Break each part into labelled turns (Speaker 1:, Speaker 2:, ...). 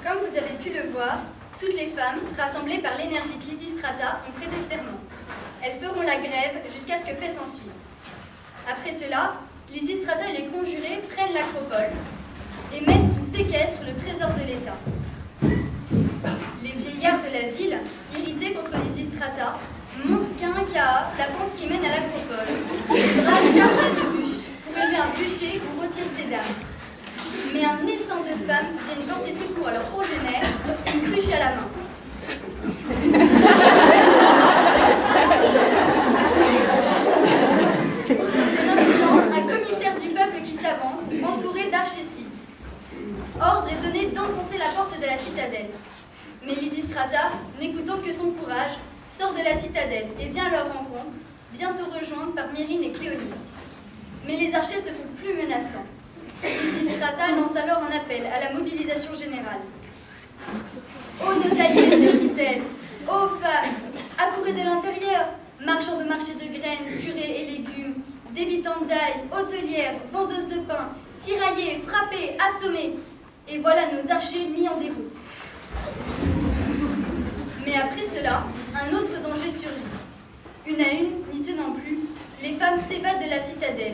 Speaker 1: Comme vous avez pu le voir, toutes les femmes, rassemblées par l'énergique Lysistrata, ont prêté serment. Elles feront la grève jusqu'à ce que paix s'ensuive. Après cela, Lysistrata et les conjurés prennent l'acropole et mettent sous séquestre le trésor de l'État. Les vieillards de la ville, irrités contre Lysistrata, montent Quinquaa, la pente qui mène à l'acropole, les bras chargés de bûches pour élever un bûcher où rôtir ces dames. Mais un essaim de femmes viennent porter secours à leur progénère, une cruche à la main. C'est maintenant un commissaire du peuple qui s'avance, entouré d'archécites. Ordre est donné d'enfoncer la porte de la citadelle. Mais Lysistrata, n'écoutant que son courage, sort de la citadelle et vient à leur rencontre, bientôt rejointe par Myrrhine et Cléonis. Mais les archers se font plus menaçants. Lysistrata lance alors un appel à la mobilisation générale. Ô nos alliés, s'écrie-t-elle, ô femmes, accourez de l'intérieur, marchands de marché de graines, purées et légumes, débitantes d'ail, hôtelières, vendeuses de pain, tiraillées, frappées, assommées. Et voilà nos archers mis en déroute. Mais après cela, un autre danger surgit. Une à une, n'y tenant plus, les femmes s'évadent de la citadelle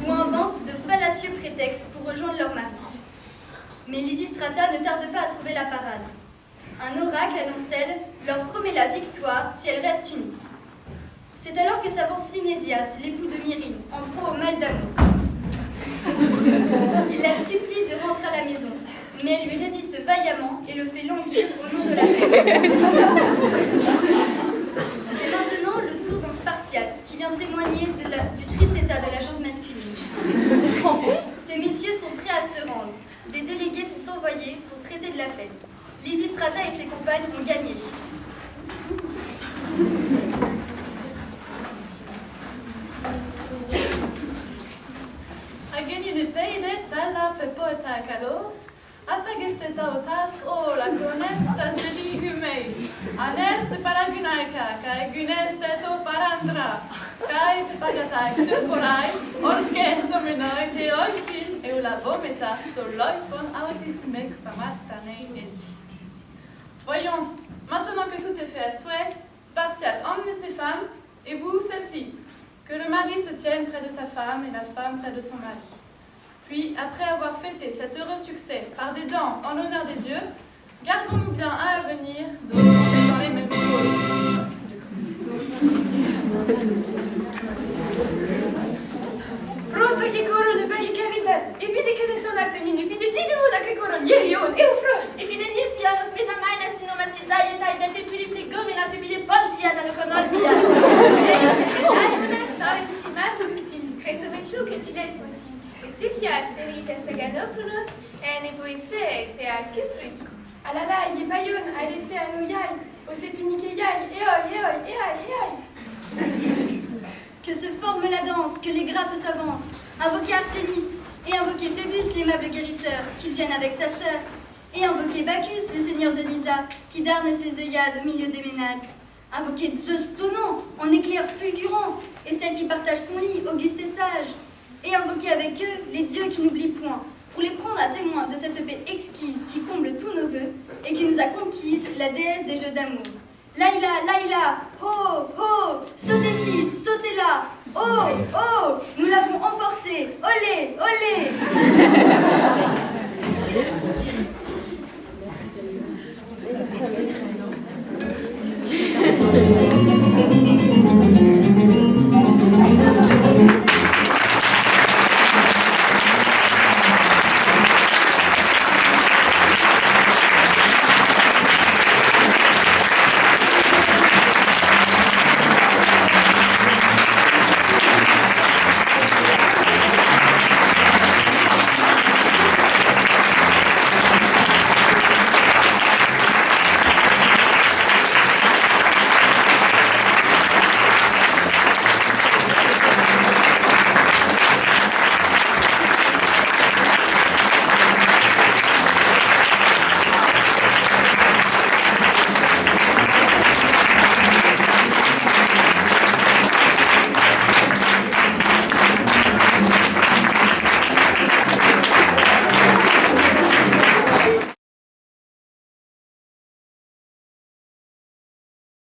Speaker 1: ou inventent de fallacieux prétextes pour rejoindre leur mari. Mais Lysistrata ne tarde pas à trouver la parade. Un oracle, annonce-t-elle, leur promet la victoire si elles restent unies. C'est alors que s'avance Synésias, l'époux de Myrrhine, en proie au mal d'amour. Il la supplie de rentrer à la maison, mais elle lui résiste vaillamment et le fait languir au nom de la paix. C'est maintenant le tour d'un Spartiate qui vient témoigner du triste état de la gente masculine. Ces messieurs sont prêts à se rendre. Des délégués sont envoyés pour traiter de la paix. Lysistrata et ses compagnes ont gagné.
Speaker 2: Agenjunipeidet alla pepota kalos, apagestetaotas o laconestas de humeis, aner de paragunaika, kai gunesteto parandra, kai te pagatai surporais, orges somenoi te oisis, et la vometa, to loipon autis mex samartanei eti. Voyons, maintenant que tout est fait à souhait, Spartiate emmenez ses femmes, et vous, celle-ci. Que le mari se tienne près de sa femme et la femme près de son mari. Puis, après avoir fêté cet heureux succès par des danses en l'honneur des dieux, gardons-nous bien à l'avenir de retomber dans les mêmes fautes.
Speaker 3: Rosa che corrono per i caritas, e vedi che ne sono attemini, vedi di muna che corrono, ierion, e ufro, e vedi nisi a nos beta maina sino ma si dai e tai dente più di gomina se bile pontia da conol via. Dai, non è storia si filmato sim, che se tu che ti les sim. E se chi ha sperite saganopoulos, e ne voi se te a Kypris. Alala, il est bayon, a resté à nous yai, au sepinique yai, et oi.
Speaker 1: Que se forme la danse, que les grâces s'avancent. Invoquez Artémis et invoquez Phébus, l'aimable guérisseur, qu'il vienne avec sa sœur. Et invoquez Bacchus, le seigneur de Nysa, qui darne ses œillades au milieu des ménades. Invoquez Zeus tonnant, en éclair fulgurant, et celle qui partage son lit, auguste et sage. Et invoquez avec eux les dieux qui n'oublient point, pour les prendre à témoin de cette paix exquise qui comble tous nos vœux et qui nous a conquise la déesse des jeux d'amour. Laïla, Laïla, ho, ho, sautez-ci, sautez là, oh, oh, nous l'avons emporté, olé, olé.